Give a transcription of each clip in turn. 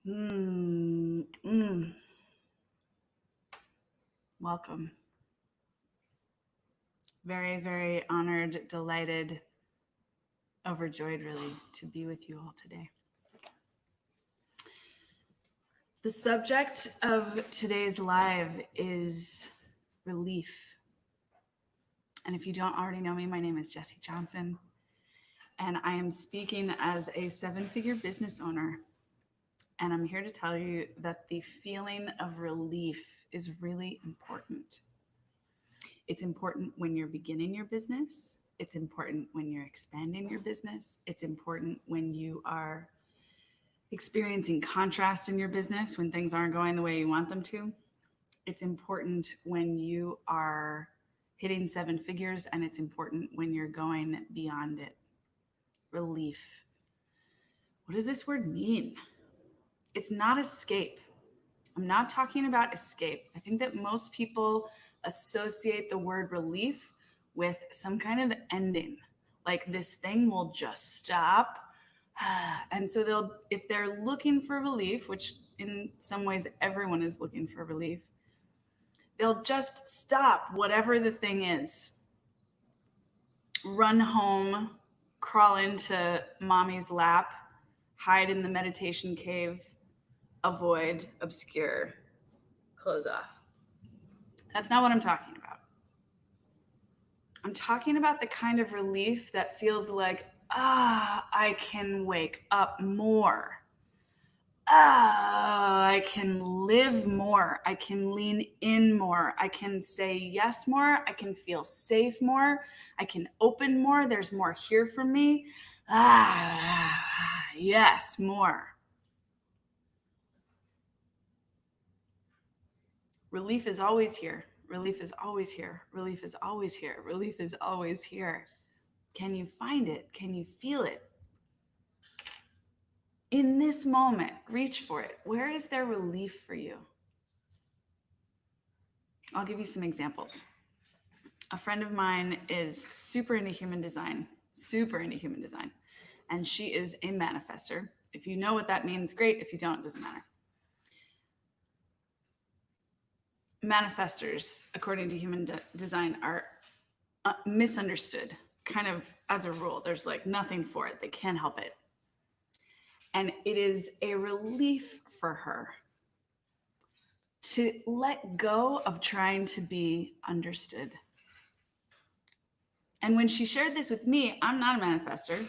Mm, mm. Welcome. Very, very honored, delighted, overjoyed, really, to be with you all today. The subject of today's live is relief. And if you don't already know me, my name is Jessie Johnson, and I am speaking as a seven-figure business owner. And I'm here to tell you that the feeling of relief is really important. It's important when you're beginning your business. It's important when you're expanding your business. It's important when you are experiencing contrast in your business, when things aren't going the way you want them to. It's important when you are hitting seven figures, and it's important when you're going beyond it. Relief. What does this word mean? It's not escape. I'm not talking about escape. I think that most people associate the word relief with some kind of ending, like this thing will just stop. And so if they're looking for relief, which in some ways everyone is looking for relief, they'll just stop whatever the thing is, run home, crawl into mommy's lap, hide in the meditation cave, avoid, obscure, close off. That's not what I'm talking about. I'm talking about the kind of relief that feels like, I can wake up more. I can live more. I can lean in more. I can say yes more. I can feel safe more. I can open more. There's more here for me. Yes, more. Relief is always here. Relief is always here. Relief is always here. Relief is always here. Can you find it? Can you feel it? In this moment, reach for it. Where is there relief for you? I'll give you some examples. A friend of mine is super into human design, and she is a manifester. If you know what that means, great. If you don't, it doesn't matter. Manifestors, according to human design, are misunderstood, kind of as a rule. There's like nothing for it. They can't help it. And it is a relief for her to let go of trying to be understood. And when she shared this with me, I'm not a manifester.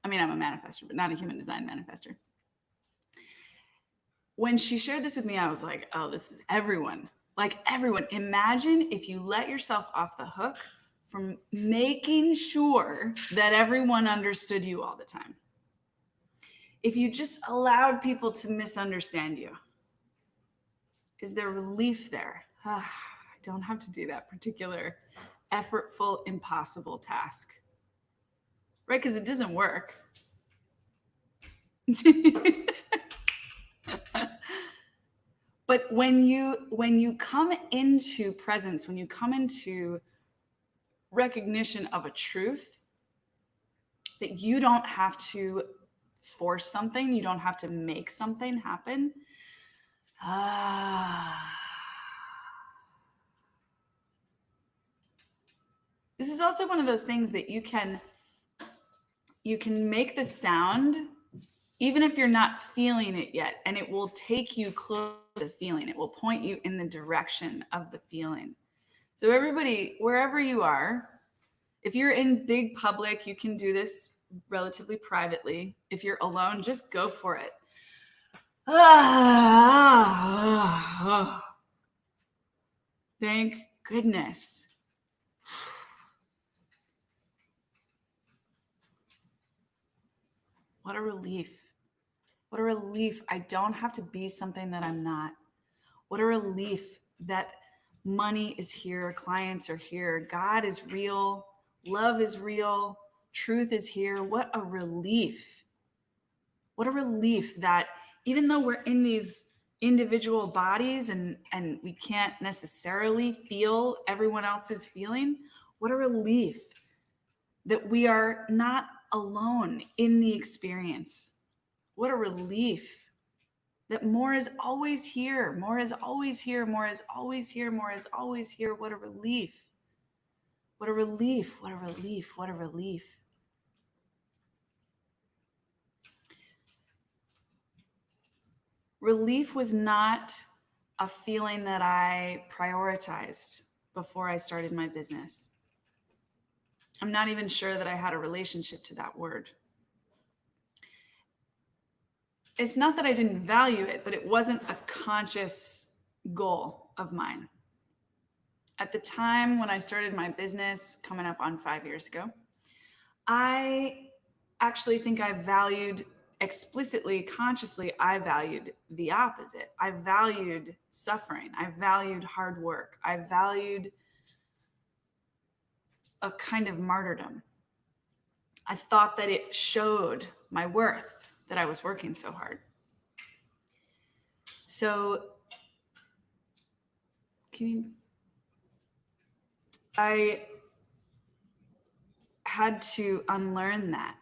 I mean, I'm a manifester, but not a human design manifester. When she shared this with me, I was like, oh, this is everyone. Like everyone. Imagine if you let yourself off the hook from making sure that everyone understood you all the time. If you just allowed people to misunderstand you, is there relief there? I don't have to do that particular effortful, impossible task, right? Because it doesn't work. But when you come into presence, when you come into recognition of a truth, that you don't have to force something, you don't have to make something happen. This is also one of those things that you can make the sound even if you're not feeling it yet, and it will take you close to feeling. It will point you in the direction of the feeling. So everybody, wherever you are, if you're in big public, you can do this relatively privately. If you're alone, just go for it. Thank goodness. What a relief. What a relief. I don't have to be something that I'm not. What a relief that money is here, clients are here, God is real, love is real, truth is here. What a relief. What a relief that even though we're in these individual bodies and we can't necessarily feel everyone else's feeling, what a relief that we are not alone in the experience. What a relief. that more is always here, more is always here, more is always here, more is always here. What a relief. What a relief, what a relief, what a relief. Relief was not a feeling that I prioritized before I started my business. I'm not even sure that I had a relationship to that word. It's not that I didn't value it, but it wasn't a conscious goal of mine. At the time when I started my business, coming up on 5 years ago, I actually think I valued explicitly, consciously, I valued the opposite. I valued suffering. I valued hard work. I valued a kind of martyrdom. I thought that it showed my worth that I was working so hard. So, I had to unlearn that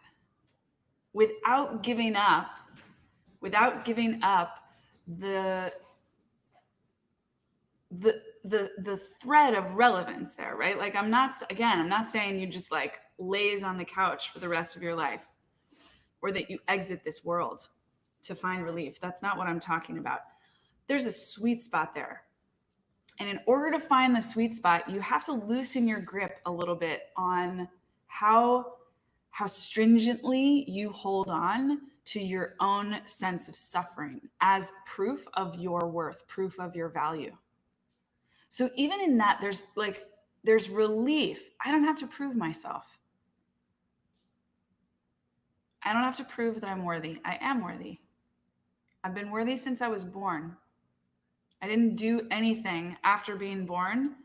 without giving up the thread of relevance there, right? Like I'm not saying you just like laze on the couch for the rest of your life or that you exit this world to find relief. That's not what I'm talking about. There's a sweet spot there. And in order to find the sweet spot, you have to loosen your grip a little bit on how stringently you hold on to your own sense of suffering as proof of your worth, proof of your value. So even in that, there's relief. I don't have to prove myself. I don't have to prove that I'm worthy. I am worthy. I've been worthy since I was born. I didn't do anything after being born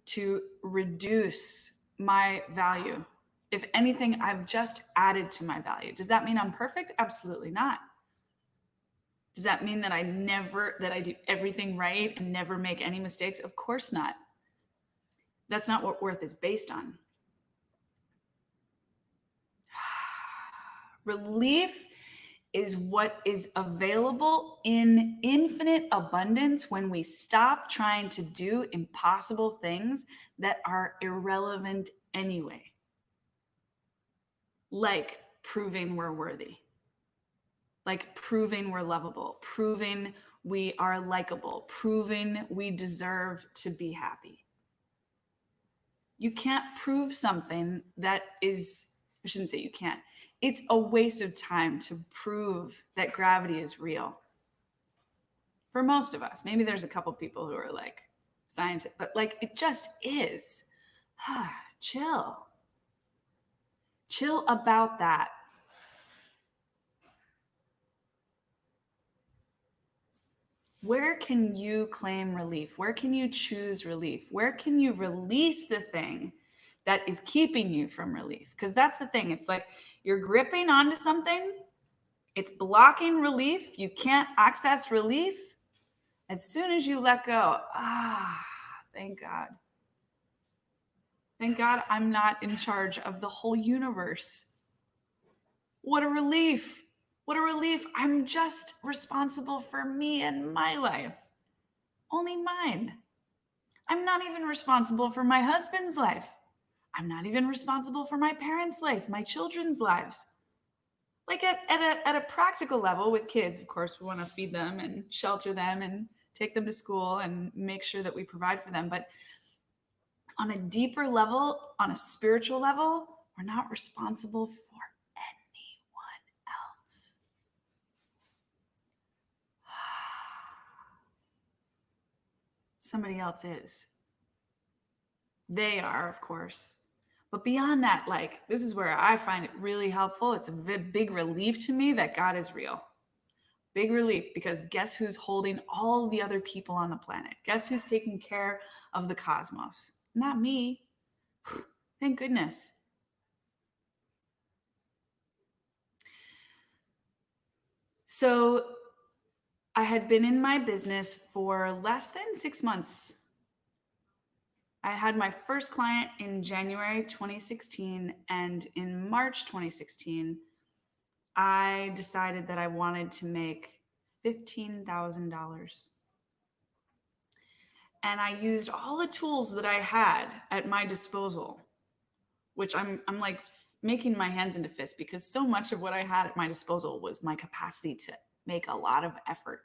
to reduce my value. If anything, I've just added to my value. Does that mean I'm perfect? Absolutely not. Does that mean that I do everything right and never make any mistakes? Of course not. That's not what worth is based on. Relief is what is available in infinite abundance when we stop trying to do impossible things that are irrelevant anyway. Like proving we're worthy, like proving we're lovable, proving we are likable, proving we deserve to be happy. You can't prove something that is, I shouldn't say you can't. It's a waste of time to prove that gravity is real. For most of us, maybe there's a couple people who are like scientists, but like it just is. Chill about that. Where can you claim relief? Where can you choose relief? Where can you release the thing that is keeping you from relief? Because that's the thing. It's like you're gripping onto something. It's blocking relief. You can't access relief. As soon as you let go, thank God. Thank God I'm not in charge of the whole universe. What a relief. What a relief. I'm just responsible for me and my life. Only mine. I'm not even responsible for my husband's life. I'm not even responsible for my parents' life, my children's lives. Like at a practical level with kids, of course, we want to feed them and shelter them and take them to school and make sure that we provide for them. But on a deeper level, on a spiritual level, we're not responsible for anyone else. Somebody else is. They are, of course. But beyond that, like, this is where I find it really helpful. It's a big relief to me that God is real. Big relief, because guess who's holding all the other people on the planet? Guess who's taking care of the cosmos? Not me. Thank goodness. So I had been in my business for less than 6 months. I had my first client in January 2016, and in March 2016, I decided that I wanted to make $15,000. And I used all the tools that I had at my disposal, which I'm like making my hands into fists because so much of what I had at my disposal was my capacity to make a lot of effort.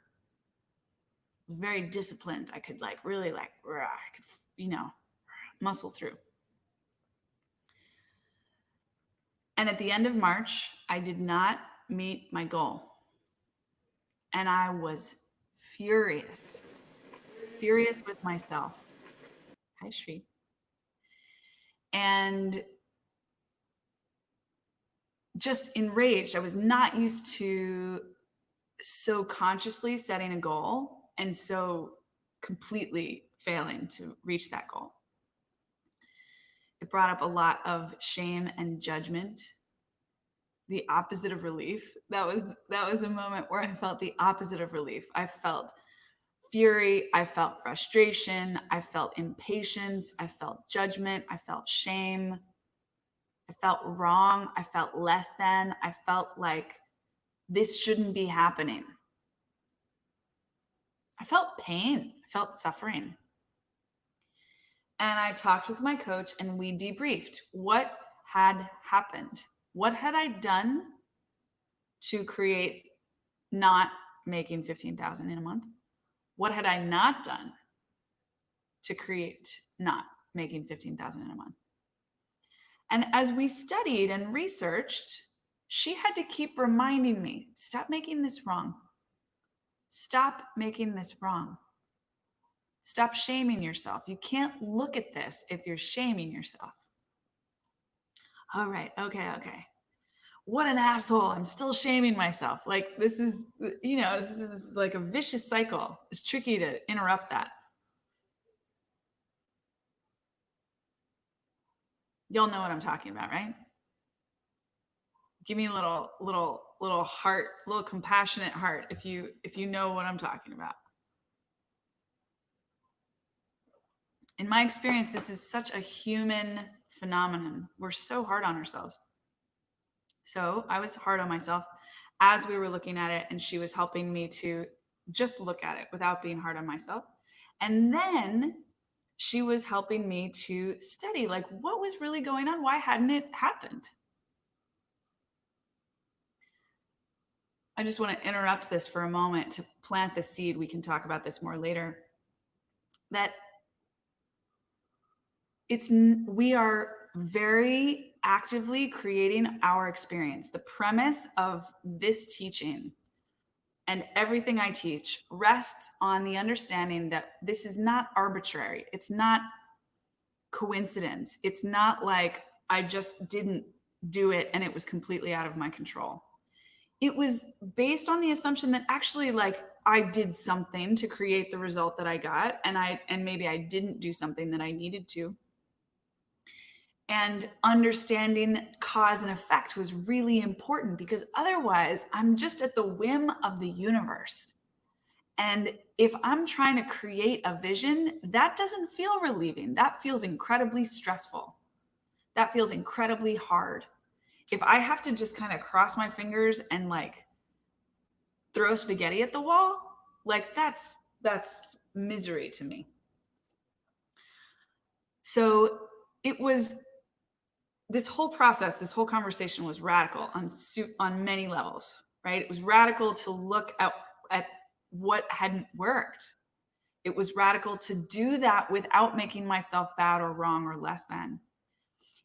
I was very disciplined. I could like really like, I could, muscle through. And at the end of March, I did not meet my goal. And I was furious with myself. Hi, Shri. And just enraged. I was not used to so consciously setting a goal and so completely failing to reach that goal. It brought up a lot of shame and judgment, the opposite of relief. That was a moment where I felt the opposite of relief. I felt fury, I felt frustration, I felt impatience, I felt judgment, I felt shame, I felt wrong, I felt less than, I felt like this shouldn't be happening. I felt pain, I felt suffering. And I talked with my coach and we debriefed what had happened. What had I done to create not making 15,000 in a month? What had I not done to create not making 15,000 in a month? And as we studied and researched, she had to keep reminding me, stop making this wrong. Stop making this wrong. Stop shaming yourself. You can't look at this if you're shaming yourself. All right, okay. What an asshole. I'm still shaming myself. Like this is like a vicious cycle. It's tricky to interrupt that. Y'all know what I'm talking about, right? Give me a little heart, little compassionate heart if you know what I'm talking about. In my experience, this is such a human phenomenon. We're so hard on ourselves. So I was hard on myself as we were looking at it, and she was helping me to just look at it without being hard on myself. And then she was helping me to study like what was really going on. Why hadn't it happened? I just want to interrupt this for a moment to plant the seed. We can talk about this more later. That we are very actively creating our experience. The premise of this teaching and everything I teach rests on the understanding that this is not arbitrary. It's not coincidence. It's not like I just didn't do it and it was completely out of my control. It was based on the assumption that actually like I did something to create the result that I got, and maybe I didn't do something that I needed to. And understanding cause and effect was really important because otherwise I'm just at the whim of the universe. And if I'm trying to create a vision, that doesn't feel relieving. That feels incredibly stressful. That feels incredibly hard. If I have to just kind of cross my fingers and like throw spaghetti at the wall, like that's misery to me. So it was this whole process, this whole conversation was radical on many levels, right? It was radical to look at what hadn't worked. It was radical to do that without making myself bad or wrong or less than.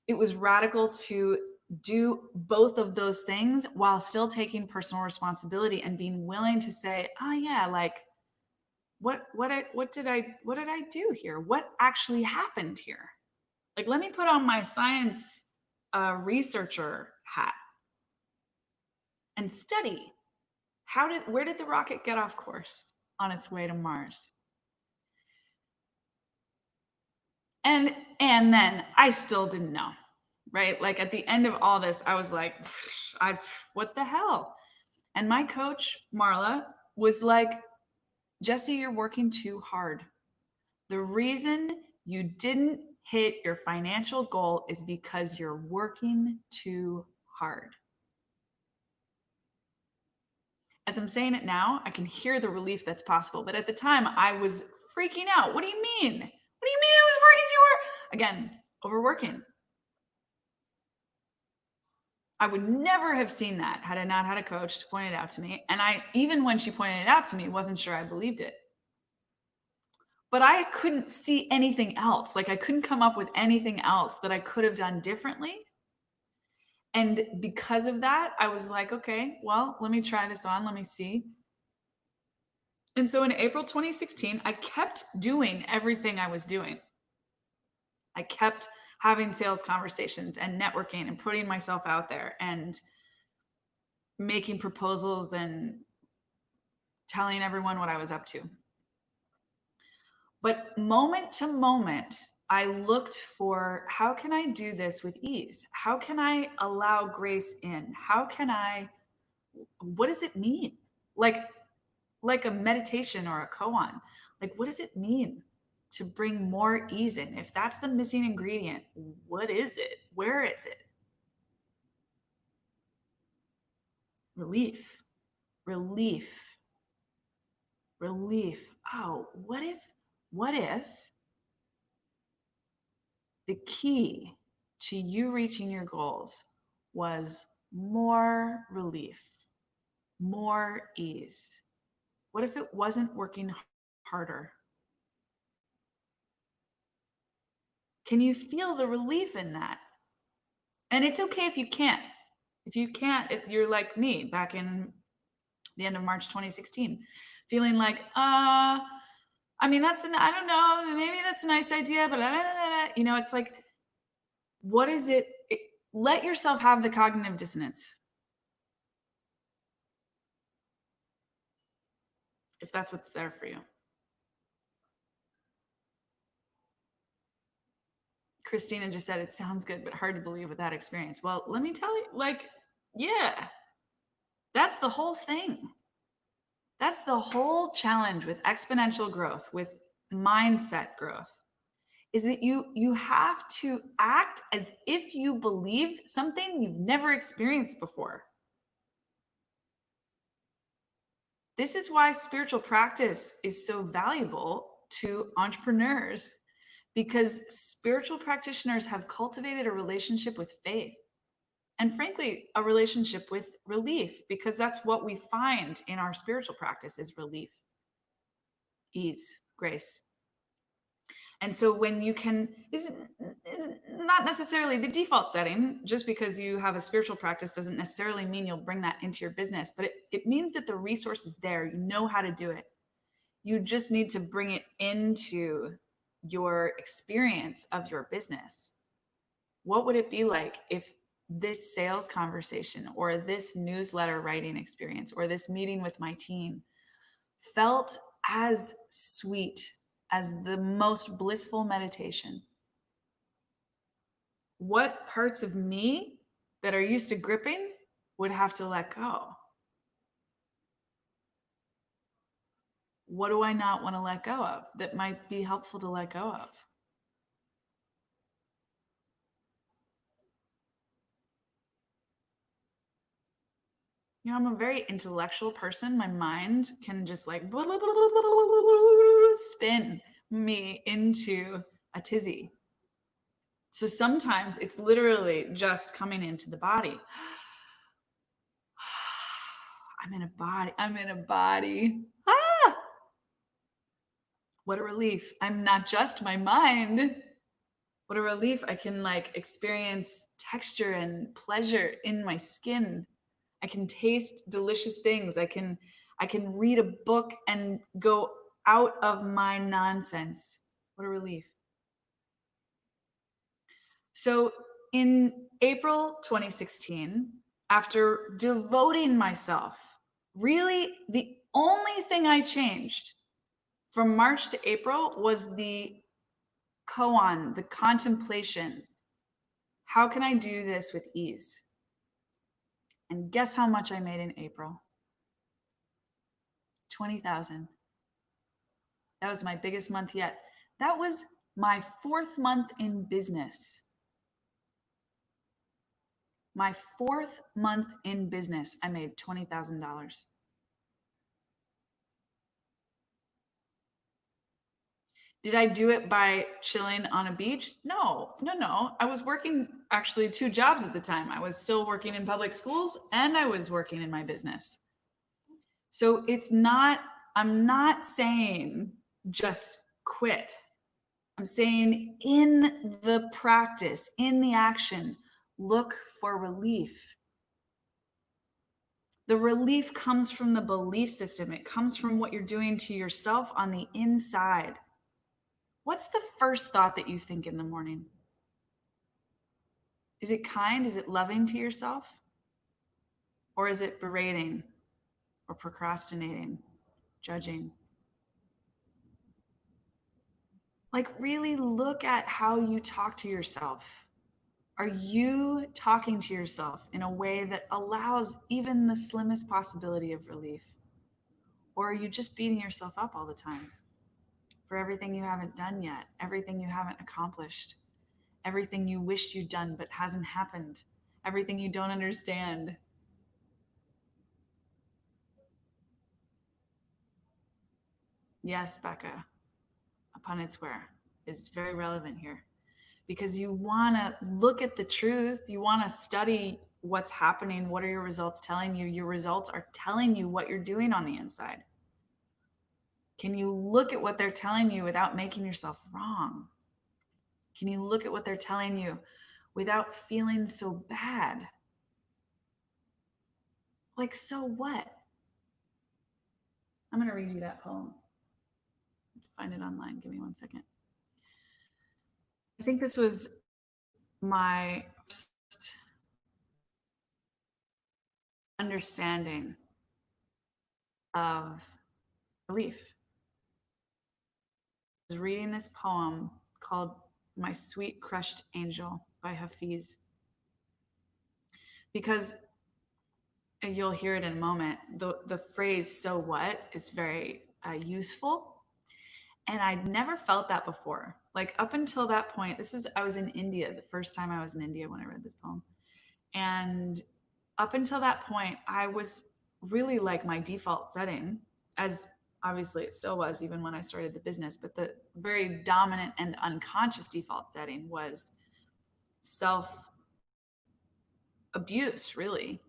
It was radical to do both of those things while still taking personal responsibility and being willing to say, oh yeah, like what did I do here? What actually happened here? Like, let me put on my science researcher hat and study. Where did the rocket get off course on its way to Mars? And then I still didn't know, right? Like at the end of all this, I was like, what the hell? And my coach, Marla, was like, Jesse, you're working too hard. The reason you didn't hit your financial goal is because you're working too hard. As I'm saying it now, I can hear the relief that's possible. But at the time, I was freaking out. What do you mean? What do you mean I was working too hard? Again, overworking. I would never have seen that had I not had a coach to point it out to me. And I, even when she pointed it out to me, wasn't sure I believed it. But I couldn't see anything else. Like I couldn't come up with anything else that I could have done differently. And because of that, I was like, okay, well, let me try this on. Let me see. And so in April 2016, I kept doing everything I was doing. I kept having sales conversations and networking and putting myself out there and making proposals and telling everyone what I was up to. But moment to moment, I looked for how can I do this with ease? How can I allow grace in? What does it mean? Like a meditation or a koan. Like, what does it mean to bring more ease in? If that's the missing ingredient, what is it? Where is it? Relief, relief, relief. Oh, what if the key to you reaching your goals was more relief, more ease? What if it wasn't working harder? Can you feel the relief in that? And it's okay if you can't. If you can't, if you're like me back in the end of March 2016, feeling like, I mean, I don't know, maybe that's a nice idea, but you know, it's like, what is it? Let yourself have the cognitive dissonance. If that's what's there for you. Christina just said, it sounds good, but hard to believe with that experience. Well, let me tell you, like, yeah, that's the whole thing. That's the whole challenge with exponential growth, with mindset growth, is that you have to act as if you believe something you've never experienced before. This is why spiritual practice is so valuable to entrepreneurs, because spiritual practitioners have cultivated a relationship with faith and, frankly, a relationship with relief, because that's what we find in our spiritual practice is relief, ease, grace. And so when you can, is not necessarily the default setting, just because you have a spiritual practice doesn't necessarily mean you'll bring that into your business, but it means that the resource is there. You know how to do it. You just need to bring it into your experience of your business. What would it be like if this sales conversation or this newsletter writing experience or this meeting with my team felt as sweet as the most blissful meditation? What parts of me that are used to gripping would have to let go? What do I not want to let go of that might be helpful to let go of? You know, I'm a very intellectual person. My mind can just like spin me into a tizzy. So sometimes it's literally just coming into the body. I'm in a body. I'm in a body. Ah! What a relief. I'm not just my mind. What a relief. I can like experience texture and pleasure in my skin. I can taste delicious things. I can read a book and go out of my nonsense. What a relief. So in April 2016, after devoting myself, really the only thing I changed from March to April was the koan, the contemplation. How can I do this with ease? And guess how much I made in April? 20,000. That was my biggest month yet. That was my 4th month in business. My 4th month in business, I made $20,000. Did I do it by chilling on a beach? No. I was working actually 2 jobs at the time. I was still working in public schools and I was working in my business. So I'm not saying just quit. I'm saying in the practice, in the action, look for relief. The relief comes from the belief system. It comes from what you're doing to yourself on the inside. What's the first thought that you think in the morning? Is it kind? Is it loving to yourself? Or is it berating or procrastinating, judging? Like, really look at how you talk to yourself. Are you talking to yourself in a way that allows even the slimmest possibility of relief? Or are you just beating yourself up all the time for everything you haven't done yet, everything you haven't accomplished, everything you wished you'd done but hasn't happened, everything you don't understand? Yes, Becca, a Punnett Square is very relevant here because you want to look at the truth. You want to study what's happening. What are your results telling you? Your results are telling you what you're doing on the inside. Can you look at what they're telling you without making yourself wrong? Can you look at what they're telling you without feeling so bad? Like, so what? I'm going to read you that poem. Find it online. Give me 1 second. I think this was my first understanding of relief. I was reading this poem called My Sweet Crushed Angel by Hafiz. Because you'll hear it in a moment, the phrase "so what" is very useful. And I'd never felt that before. Like, up until that point, I was in India, the first time I was in India when I read this poem. And up until that point, I was really like my default setting, as obviously it still was even when I started the business, but the very dominant and unconscious default setting was self abuse, really,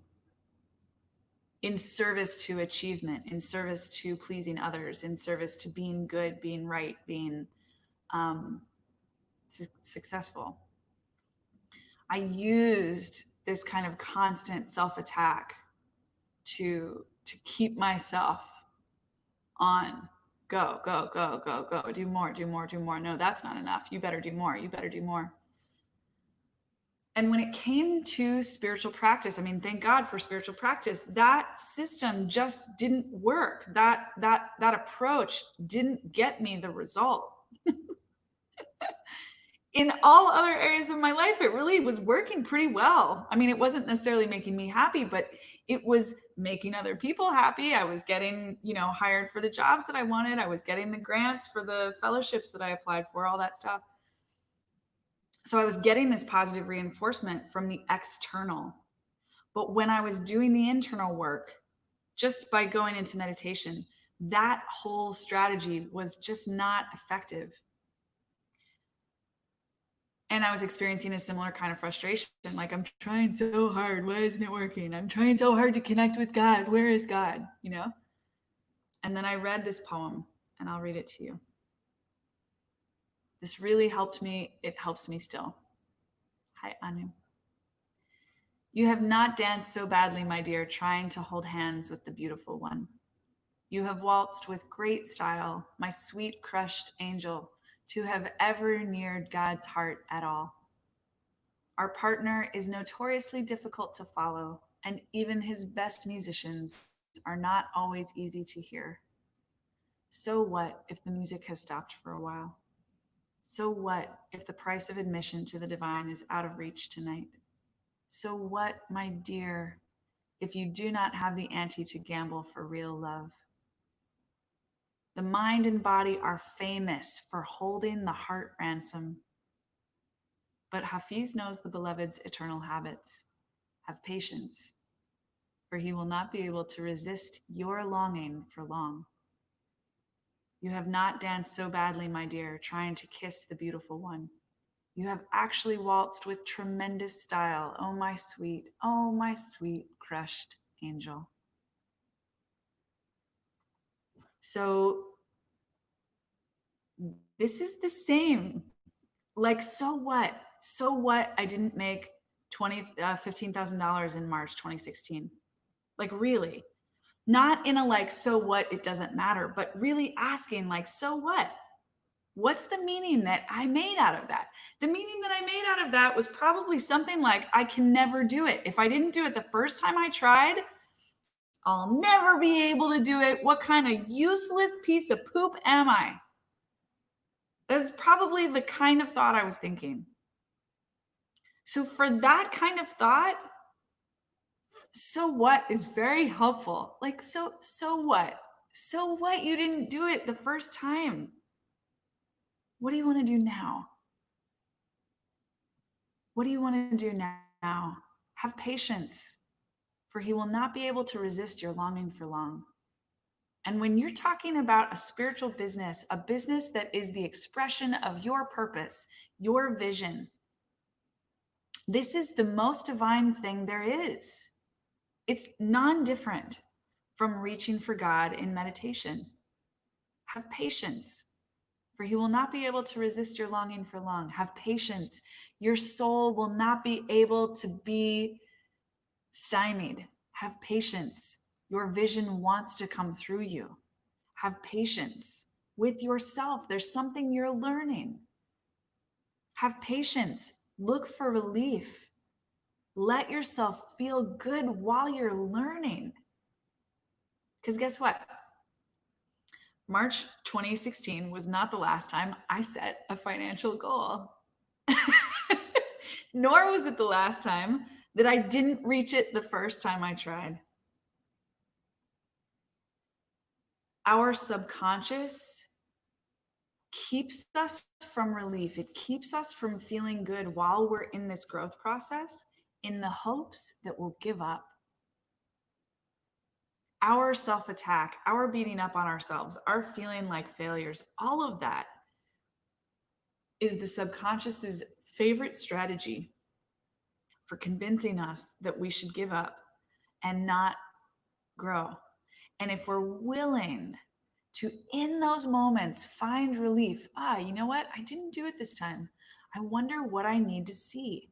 in service to achievement, in service to pleasing others, in service to being good, being right, being successful. I used this kind of constant self-attack to keep myself on go, go, go, go, go, do more, do more, do more. No, that's not enough. You better do more. You better do more. And when it came to spiritual practice, I mean, thank God for spiritual practice, that system just didn't work. That approach didn't get me the result. In all other areas of my life, it really was working pretty well. I mean, it wasn't necessarily making me happy, but it was making other people happy. I was getting, hired for the jobs that I wanted. I was getting the grants for the fellowships that I applied for, all that stuff. So I was getting this positive reinforcement from the external. But when I was doing the internal work, just by going into meditation, that whole strategy was just not effective. And I was experiencing a similar kind of frustration. Like, I'm trying so hard. Why isn't it working? I'm trying so hard to connect with God. Where is God? And then I read this poem, and I'll read it to you. This really helped me. It helps me still. Hi, Anu. You have not danced so badly, my dear, trying to hold hands with the beautiful one. You have waltzed with great style, my sweet crushed angel, to have ever neared God's heart at all. Our partner is notoriously difficult to follow, and even his best musicians are not always easy to hear. So what if the music has stopped for a while? So what if the price of admission to the divine is out of reach tonight? So what, my dear, if you do not have the ante to gamble for real love? The mind and body are famous for holding the heart ransom. But Hafiz knows the beloved's eternal habits. Have patience, for he will not be able to resist your longing for long. You have not danced so badly, my dear, trying to kiss the beautiful one. You have actually waltzed with tremendous style. Oh my sweet crushed angel. So this is the same. Like, so what? So what? I didn't make $15,000 in March 2016. Like, really? Not in a like, so what? It doesn't matter, but really asking, like, so what? What's the meaning that I made out of that? The meaning that I made out of that was probably something like, I can never do it. If I didn't do it the first time I tried, I'll never be able to do it. What kind of useless piece of poop am I? That's probably the kind of thought I was thinking. So for that kind of thought, so what is very helpful. Like, so what? So what? You didn't do it the first time. What do you want to do now? What do you want to do now? Have patience, for he will not be able to resist your longing for long. And when you're talking about a spiritual business, a business that is the expression of your purpose, your vision, this is the most divine thing there is. It's non-different from reaching for God in meditation. Have patience, for he will not be able to resist your longing for long. Have patience. Your soul will not be able to be stymied. Have patience. Your vision wants to come through you. Have patience with yourself. There's something you're learning. Have patience. Look for relief. Let yourself feel good while you're learning. Because guess what? March 2016 was not the last time I set a financial goal. Nor was it the last time that I didn't reach it the first time I tried. Our subconscious keeps us from relief. It keeps us from feeling good while we're in this growth process in the hopes that we'll give up. Our self-attack, our beating up on ourselves, our feeling like failures, all of that is the subconscious's favorite strategy for convincing us that we should give up and not grow. And if we're willing to, in those moments, find relief, you know what? I didn't do it this time. I wonder what I need to see.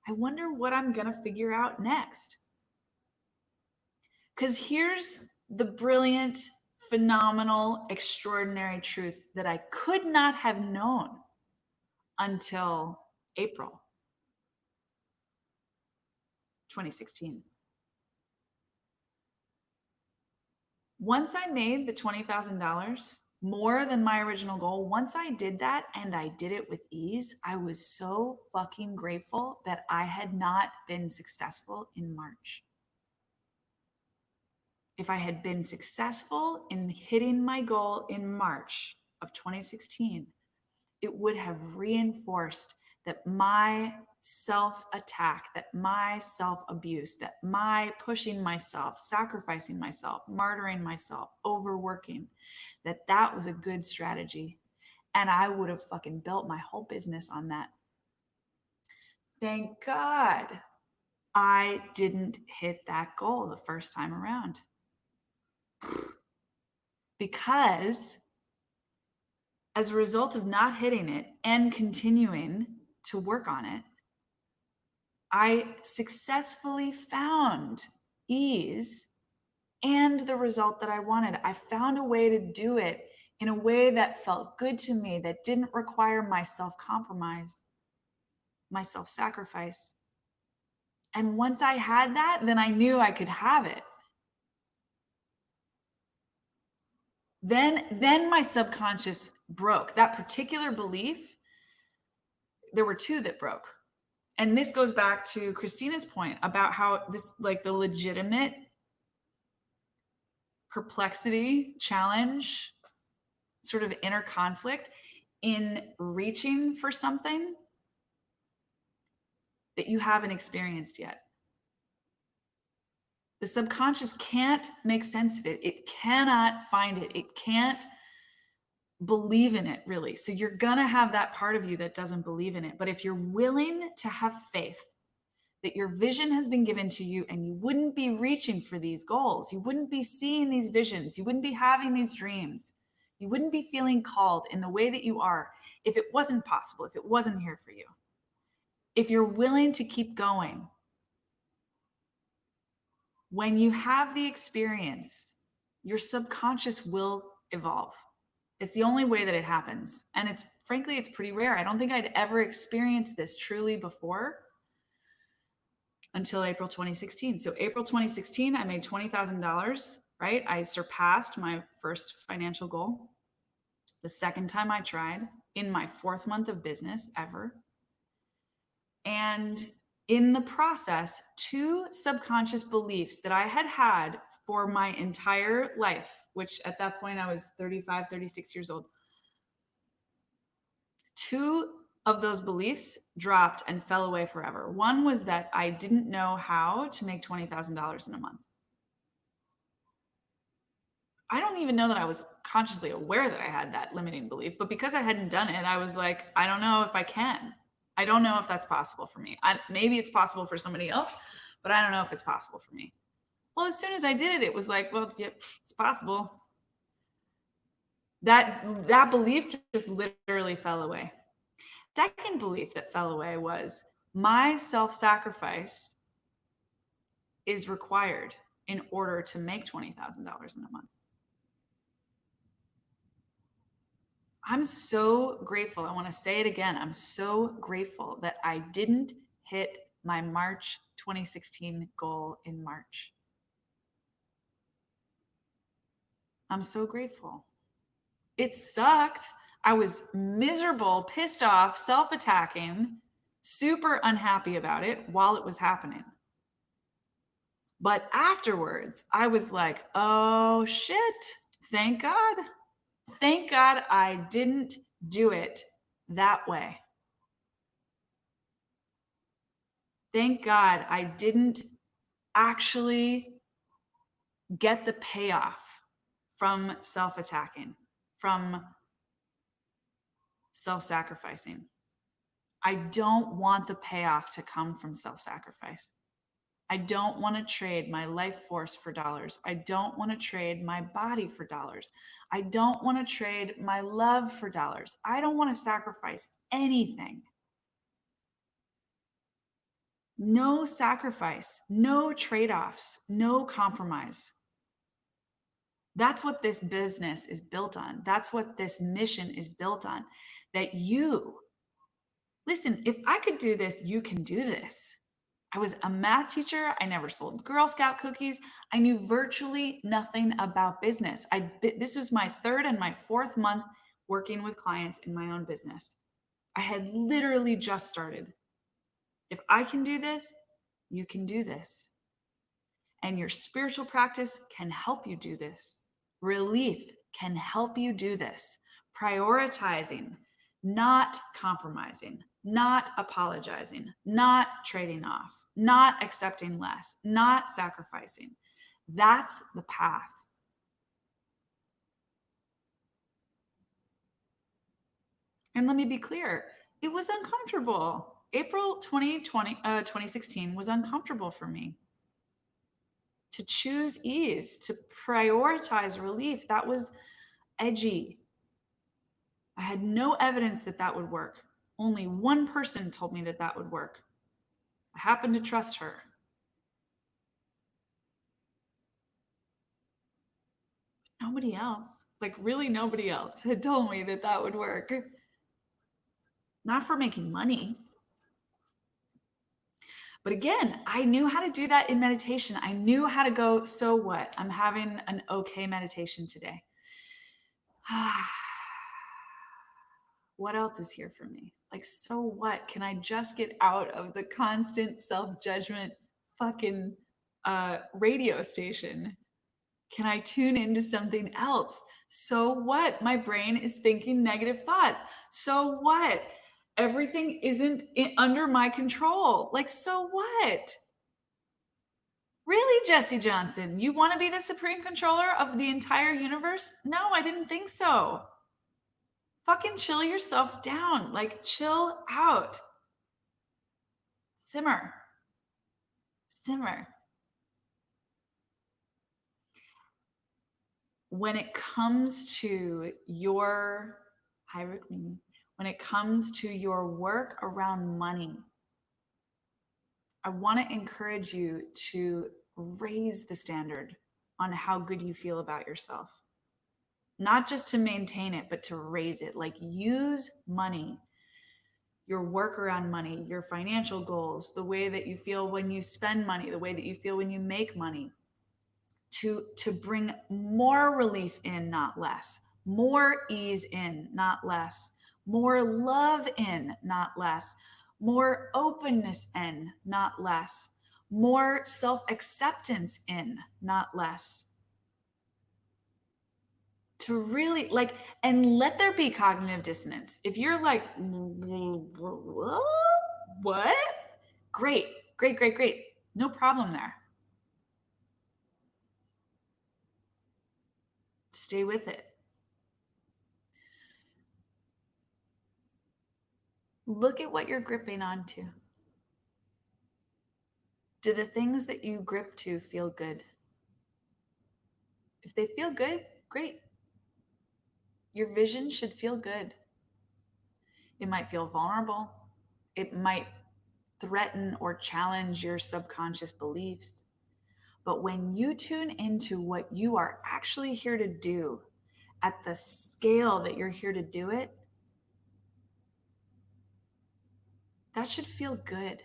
I wonder what I'm going to figure out next. Because here's the brilliant, phenomenal, extraordinary truth that I could not have known until April 2016. Once I made the $20,000, more than my original goal, once I did that and I did it with ease, I was so fucking grateful that I had not been successful in March. If I had been successful in hitting my goal in March of 2016, it would have reinforced that my self-attack, that my self-abuse, that my pushing myself, sacrificing myself, martyring myself, overworking, that was a good strategy. And I would have fucking built my whole business on that. Thank God I didn't hit that goal the first time around. Because as a result of not hitting it and continuing to work on it, I successfully found ease and the result that I wanted. I found a way to do it in a way that felt good to me, that didn't require my self-compromise, my self-sacrifice. And once I had that, then I knew I could have it. Then my subconscious broke. That particular belief, there were two that broke. And this goes back to Christina's point about how this, like the legitimate perplexity, challenge, sort of inner conflict in reaching for something that you haven't experienced yet. The subconscious can't make sense of it. It cannot find it. It can't believe in it, really. So you're going to have that part of you that doesn't believe in it. But if you're willing to have faith that your vision has been given to you, and you wouldn't be reaching for these goals, you wouldn't be seeing these visions, you wouldn't be having these dreams, you wouldn't be feeling called in the way that you are if it wasn't possible, if it wasn't here for you. If you're willing to keep going, when you have the experience, your subconscious will evolve. It's the only way that it happens. And it's frankly, it's pretty rare. I don't think I'd ever experienced this truly before until April 2016. So April 2016, I made $20,000, right? I surpassed my first financial goal. The second time I tried in my 4th month of business ever. And in the process, 2 subconscious beliefs that I had had for my entire life, which at that point I was 35, 36 years old. 2 of those beliefs dropped and fell away forever. One was that I didn't know how to make $20,000 in a month. I don't even know that I was consciously aware that I had that limiting belief, but because I hadn't done it, I was like, I don't know if I can. I don't know if that's possible for me. Maybe it's possible for somebody else, but I don't know if it's possible for me. Well, as soon as I did it, it was like, well, yeah, it's possible. That belief just literally fell away. Second belief that fell away was my self-sacrifice is required in order to make $20,000 in a month. I'm so grateful. I want to say it again. I'm so grateful that I didn't hit my March 2016 goal in March. I'm so grateful. It sucked. I was miserable, pissed off, self-attacking, super unhappy about it while it was happening. But afterwards, I was like, oh shit, thank God. Thank God I didn't do it that way. Thank God I didn't actually get the payoff from self-attacking, from self-sacrificing. I don't want the payoff to come from self-sacrifice. I don't want to trade my life force for dollars. I don't want to trade my body for dollars. I don't want to trade my love for dollars. I don't want to sacrifice anything. No sacrifice, no trade-offs, no compromise. That's what this business is built on. That's what this mission is built on. That you, listen, if I could do this, you can do this. I was a math teacher. I never sold Girl Scout cookies. I knew virtually nothing about business. This was my 3rd and my 4th month working with clients in my own business. I had literally just started. If I can do this, you can do this. And your spiritual practice can help you do this. Relief can help you do this. Prioritizing, not compromising, not apologizing, not trading off, not accepting less, not sacrificing. That's the path. And let me be clear, it was uncomfortable. April 2016 was uncomfortable for me. To choose ease, to prioritize relief, that was edgy. I had no evidence that that would work. Only one person told me that that would work. I happened to trust her. Nobody else, like really nobody else, had told me that that would work. Not for making money. But again, I knew how to do that in meditation. I knew how to go, so what? I'm having an okay meditation today. What else is here for me? Like, so what? Can I just get out of the constant self-judgment fucking radio station? Can I tune into something else? So what? My brain is thinking negative thoughts. So what? Everything isn't under my control. Like, so what? Really, Jesse Johnson? You want to be the supreme controller of the entire universe? No, I didn't think so. Fucking chill yourself down. Like, chill out. Simmer. Simmer. When it comes to your when it comes to your work around money, I want to encourage you to raise the standard on how good you feel about yourself. Not just to maintain it, but to raise it. Like, use money, your work around money, your financial goals, the way that you feel when you spend money, the way that you feel when you make money, to bring more relief in, not less, more ease in, not less, more love in, not less, more openness in, not less, more self-acceptance in, not less. To really like, and let there be cognitive dissonance. If you're like, what? Great, great, great, great. No problem there. Stay with it. Look at what you're gripping onto. Do the things that you grip to feel good? If they feel good, great. Your vision should feel good. It might feel vulnerable. It might threaten or challenge your subconscious beliefs. But when you tune into what you are actually here to do at the scale that you're here to do it, that should feel good.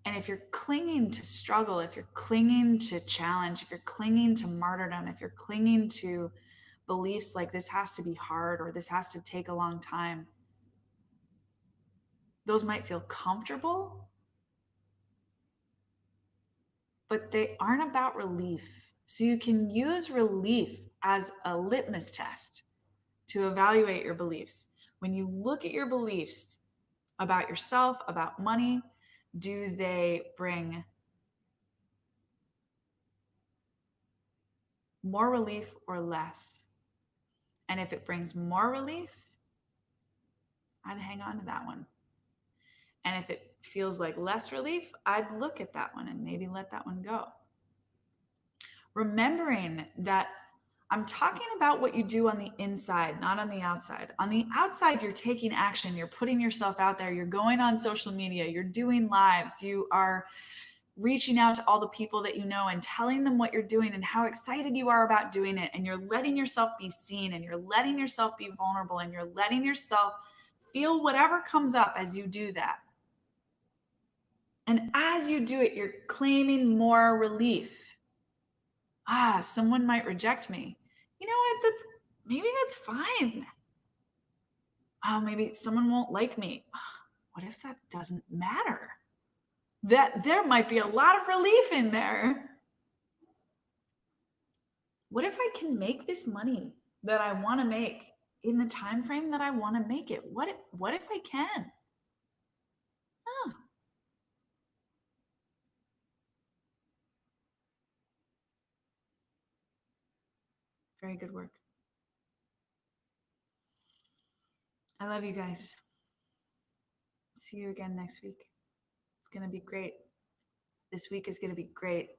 And if you're clinging to struggle, if you're clinging to challenge, if you're clinging to martyrdom, if you're clinging to beliefs like this has to be hard or this has to take a long time, those might feel comfortable, but they aren't about relief. So you can use relief as a litmus test to evaluate your beliefs. When you look at your beliefs about yourself, about money, do they bring more relief or less? And if it brings more relief, I'd hang on to that one. And if it feels like less relief, I'd look at that one and maybe let that one go. Remembering that I'm talking about what you do on the inside, not on the outside. On the outside, you're taking action, you're putting yourself out there, you're going on social media, you're doing lives, you are reaching out to all the people that you know and telling them what you're doing and how excited you are about doing it. And you're letting yourself be seen and you're letting yourself be vulnerable and you're letting yourself feel whatever comes up as you do that. And as you do it, you're claiming more relief. Someone might reject me. You know what? Maybe that's fine. Maybe someone won't like me. What if that doesn't matter? That there might be a lot of relief in there. What if I can make this money that I want to make in the time frame that I want to make it? What if I can? Very good work. I love you guys. See you again next week. It's going to be great. This week is going to be great.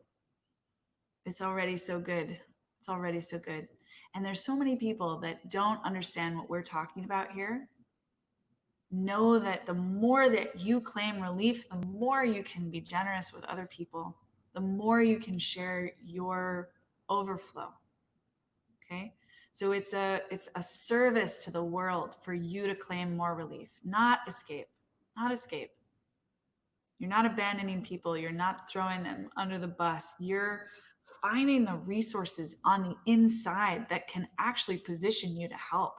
It's already so good. It's already so good. And there's so many people that don't understand what we're talking about here. Know that the more that you claim relief, the more you can be generous with other people, the more you can share your overflow. Okay? So it's a service to the world for you to claim more relief, not escape. Not escape. You're not abandoning people. You're not throwing them under the bus. You're finding the resources on the inside that can actually position you to help.